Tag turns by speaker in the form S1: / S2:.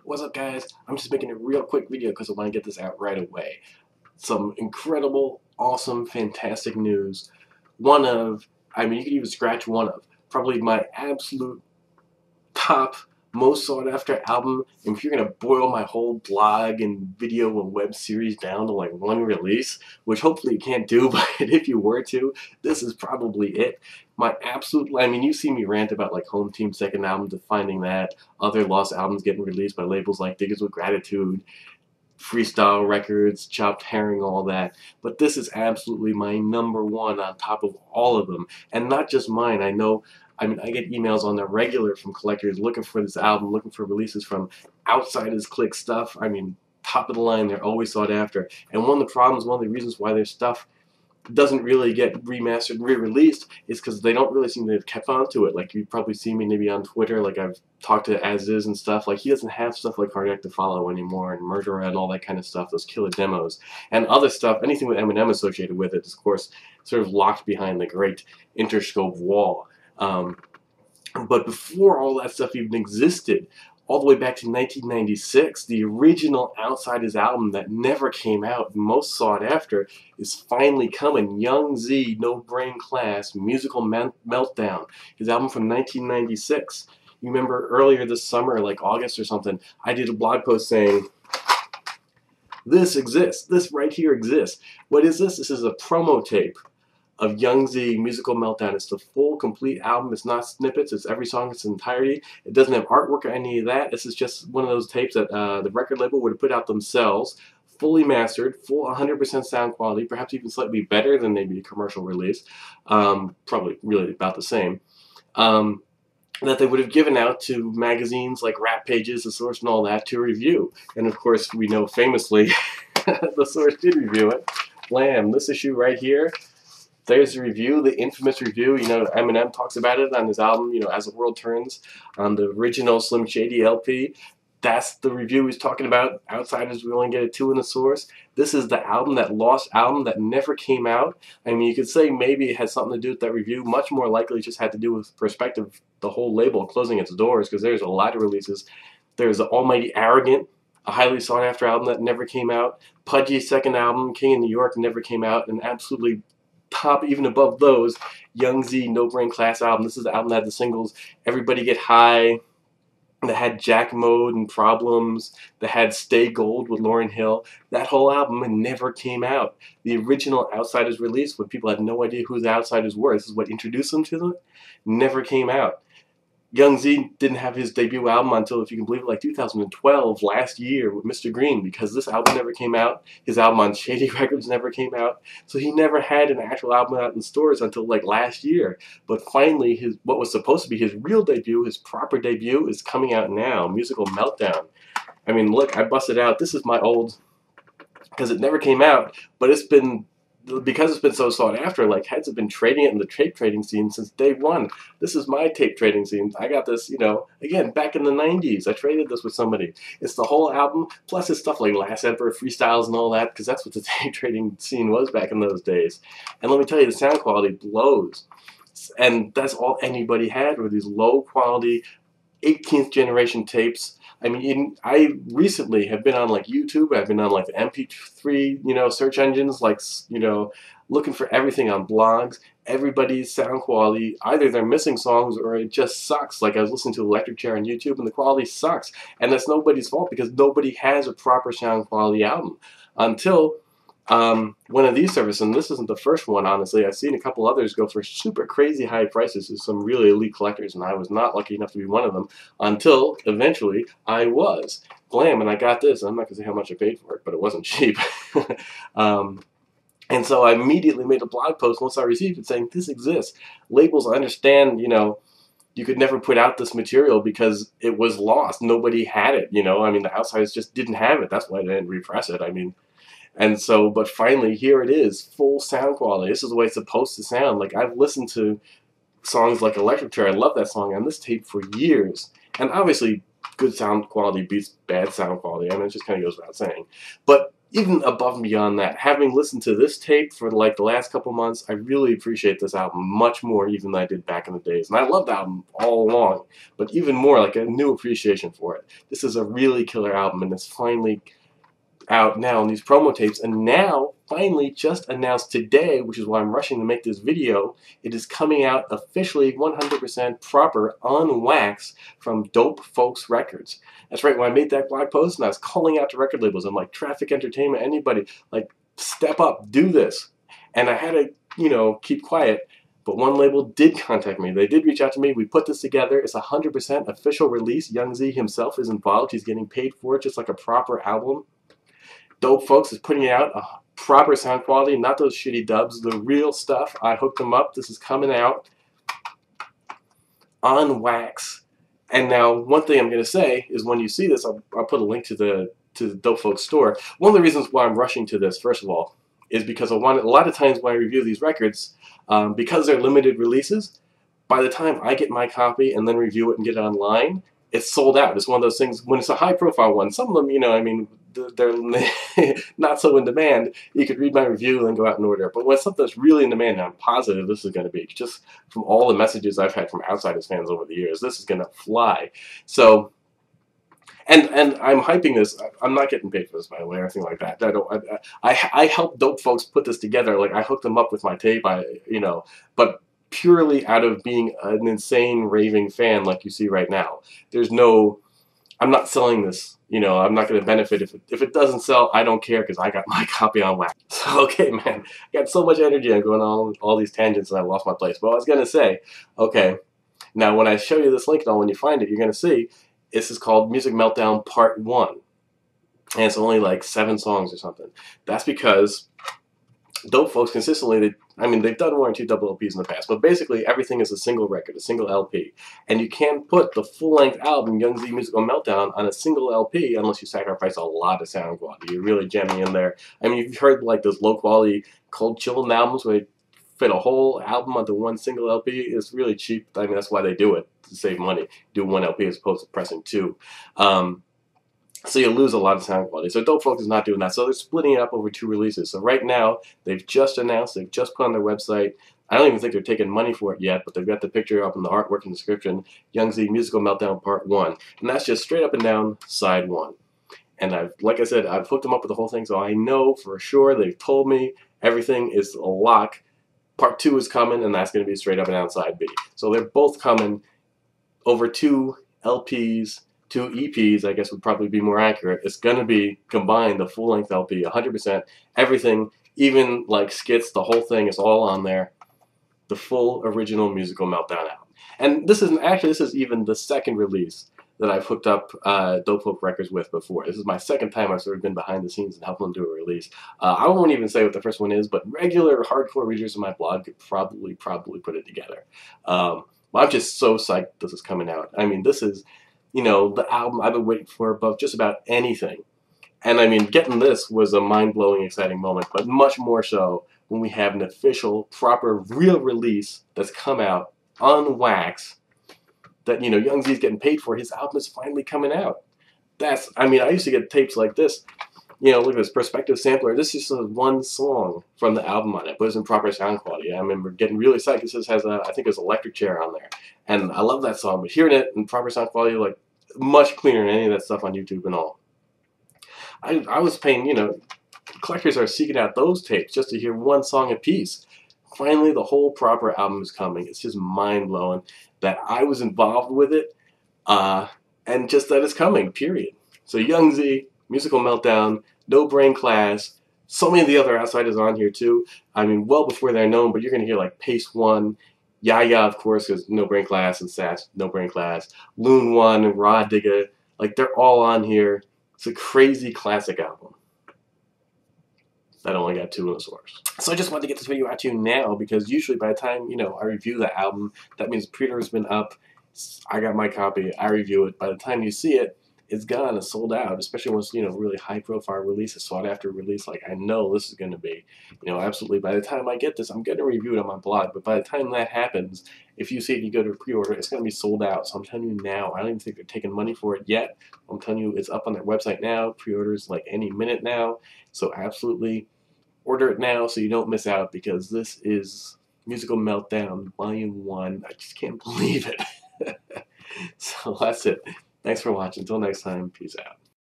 S1: What's up, guys? I'm just making a real quick video because I want to get this out right away. Some incredible, awesome, fantastic news. You could even scratch one of, probably my absolute top, most sought after album. And if you're gonna boil my whole blog and video and web series down to like one release, which hopefully you can't do, but if you were to, this is probably it. My absolute, you see me rant about like Home Team's second album, defining that, other lost albums getting released by labels like Diggers with Gratitude, Freestyle Records, Chopped Herring, all that. But this is absolutely my number one on top of all of them. And not just mine. I get emails on the regular from collectors looking for this album, looking for releases from Outsiders Click stuff. Top of the line, they're always sought after. And one of the reasons why their stuff doesn't really get remastered and re-released is because they don't really seem to have kept on to it. Like, you probably see me maybe on Twitter, like I've talked to As Is and stuff, like he doesn't have stuff like Cardiac to Follow anymore and Murderer and all that kind of stuff, those killer demos. And other stuff, anything with Eminem associated with it is, of course, sort of locked behind the great Interscope wall. But before all that stuff even existed, all the way back to 1996, the original Outsiders album that never came out, most sought after, is finally coming. Young Z, No Brain Class, Musical Meltdown, his album from 1996. You remember earlier this summer, like August or something, I did a blog post saying, this exists, this right here exists. What is this? This is a promo tape of Young Z, Musical Meltdown. It's the full, complete album. It's not snippets. It's every song in its entirety. It doesn't have artwork or any of that. This is just one of those tapes that the record label would have put out themselves, fully mastered, full 100% sound quality, perhaps even slightly better than maybe a commercial release. Probably really about the same. That they would have given out to magazines like Rap Pages, The Source, and all that to review. And of course, we know famously The Source did review it. Blam, this issue right here. There's the review, the infamous review. Eminem talks about it on his album, As the World Turns, on the original Slim Shady LP. That's the review he's talking about. Outsiders, we only get a 2 in the Source. This is the album, that lost album that never came out. You could say maybe it has something to do with that review. Much more likely it just had to do with perspective, the whole label closing its doors, because there's a lot of releases. There's the Almighty Arrogant, a highly sought after album that never came out. Pudgy's second album, King of New York, never came out, and absolutely top, even above those, Young Z, No Brain Class album. This is the album that had the singles Everybody Get High, that had Jack Mode and Problems, that had Stay Gold with Lauryn Hill. That whole album never came out. The original Outsiders release, when people had no idea who the Outsiders were, this is what introduced them to them, never came out. Young Z didn't have his debut album until, if you can believe it, like 2012, last year, with Mr. Green, because this album never came out. His album on Shady Records never came out. So he never had an actual album out in stores until like last year. But finally, what was supposed to be his real debut, his proper debut, is coming out now, Musical Meltdown. Look, I busted out. This is my old, because it never came out, but because it's been so sought after, like heads have been trading it in the tape trading scene since day one. This is my tape trading scene. I got this, again, back in the 90s. I traded this with somebody. It's the whole album, plus it's stuff like Last Emperor freestyles and all that, because that's what the tape trading scene was back in those days. And let me tell you, the sound quality blows. And that's all anybody had, were these low quality 18th generation tapes. I recently have been on like YouTube. I've been on like the MP3, search engines, like, looking for everything on blogs. Everybody's sound quality, either they're missing songs or it just sucks. Like, I was listening to Electric Chair on YouTube and the quality sucks. And that's nobody's fault, because nobody has a proper sound quality album until one of these services, and this isn't the first one, honestly. I've seen a couple others go for super crazy high prices to some really elite collectors, and I was not lucky enough to be one of them until eventually I was. Blam, and I got this. I'm not going to say how much I paid for it, but it wasn't cheap. And so I immediately made a blog post once I received it saying, this exists. Labels, I understand, you could never put out this material because it was lost. Nobody had it, the Outsiders just didn't have it. That's why they didn't repress it. And so, but finally, here it is, full sound quality. This is the way it's supposed to sound. Like, I've listened to songs like Electric Chair. I love that song on this tape for years. And obviously, good sound quality beats bad sound quality. It just kind of goes without saying. But even above and beyond that, having listened to this tape for like the last couple months, I really appreciate this album much more even than I did back in the days. And I loved the album all along, but even more like a new appreciation for it. This is a really killer album, and it's finally out now on these promo tapes, and now finally just announced today, which is why I'm rushing to make this video, it is coming out officially 100% proper on wax from Dope Folks Records. That's right, when I made that blog post and I was calling out to record labels, I'm like, Traffic Entertainment, anybody, like, step up, do this. And I had to, you know, keep quiet. But one label did contact me. They did reach out to me. We put this together. It's a 100% official release. Young Z himself is involved. He's getting paid for it, just like a proper album. Dope Folks is putting out a proper sound quality, not those shitty dubs, the real stuff. I hooked them up. This is coming out on wax. And now, one thing I'm going to say is when you see this, I'll put a link to the Dope Folks store. One of the reasons why I'm rushing to this, first of all, is because a lot of times when I review these records, because they're limited releases, by the time I get my copy and then review it and get it online, it's sold out. It's one of those things, when it's a high-profile one, some of them, you know, I mean, they're not so in demand, you could read my review and then go out and order it. But when it's something that's really in demand, I'm positive this is going to be, just from all the messages I've had from Outsiders fans over the years, this is going to fly. So, and I'm hyping this. I'm not getting paid for this, by the way, or anything like that. I helped Dope Folks put this together. Like, I hooked them up with my tape, you know, but purely out of being an insane raving fan like you see right now. There's no, I'm not selling this, you know, I'm not going to benefit. If it doesn't sell, I don't care because I got my copy on wax. So, okay, man, I got so much energy. I'm going on all these tangents and I lost my place. But I was going to say, okay, now when I show you this link and all, when you find it, you're going to see this is called Music Meltdown Part 1. And it's only like 7 songs or something. That's because Dope Folks consistently, they've done 1 or 2 double LPs in the past, but basically everything is a single record, a single LP. And you can't put the full-length album, Young Z Musical Meltdown, on a single LP unless you sacrifice a lot of sound quality. You're really jamming in there. I mean, you've heard like those low-quality, cold chilled albums where they fit a whole album onto one single LP. It's really cheap. I mean, that's why they do it, to save money. Do 1 LP as opposed to pressing 2. So you lose a lot of sound quality. So Dope Folks is not doing that. So they're splitting it up over 2 releases. So right now, they've just announced, they've just put on their website, I don't even think they're taking money for it yet, but they've got the picture up in the artwork and description, Young Z Musical Meltdown Part 1. And that's just straight up and down side 1. And like I said, I've hooked them up with the whole thing, so I know for sure, they've told me everything is a lock. Part 2 is coming, and that's going to be straight up and down side B. So they're both coming over 2 LPs, 2 EPs, I guess would probably be more accurate. It's going to be combined, the full-length LP, 100%, everything, even like skits, the whole thing is all on there. The full original Musical Meltdown album. And this is even the second release that I've hooked up Dope Folk Records with before. This is my second time I've sort of been behind the scenes and helped them do a release. I won't even say what the first one is, but regular hardcore readers of my blog could probably put it together. I'm just so psyched this is coming out. I mean, this is, you know, the album I've been waiting for above just about anything. And I mean, getting this was a mind-blowing, exciting moment, but much more so when we have an official, proper, real release that's come out on wax that, you know, Young Z's getting paid for. His album is finally coming out. That's, I mean, I used to get tapes like this. You know, look at this Perspective Sampler. This is just 1 song from the album on it, but it's in proper sound quality. I remember getting really psyched. This has I think it's Electric Chair on there. And I love that song, but hearing it in proper sound quality, like, much cleaner than any of that stuff on YouTube and all. I was paying, you know, collectors are seeking out those tapes just to hear 1 song a piece. Finally, the whole proper album is coming. It's just mind-blowing that I was involved with it, and just that it's coming, period. So Young Z, Musical Meltdown, No Brain Class, so many of the other outsiders on here too. I mean, well before they're known, but you're going to hear like Pace 1, Yaya, of course, because No Brain Class, and Sass, No Brain Class, Loon 1, and Raw Digga, like they're all on here. It's a crazy classic album that only got 2 in the source. So I just wanted to get this video out to you now because usually by the time, you know, I review the album, that means the pre-order has been up, I got my copy, I review it. By the time you see it, it's gone, it's sold out, especially once, really high profile release, a sought after release, like I know this is going to be, absolutely. By the time I get this, I'm going to review it on my blog, but by the time that happens, if you see it and you go to pre-order, it's going to be sold out. So I'm telling you now, I don't even think they're taking money for it yet. I'm telling you, it's up on their website now. Pre-orders like any minute now. So absolutely order it now so you don't miss out, because this is Musical Meltdown Volume 1. I just can't believe it. So that's it. Thanks for watching. Until next time, peace out.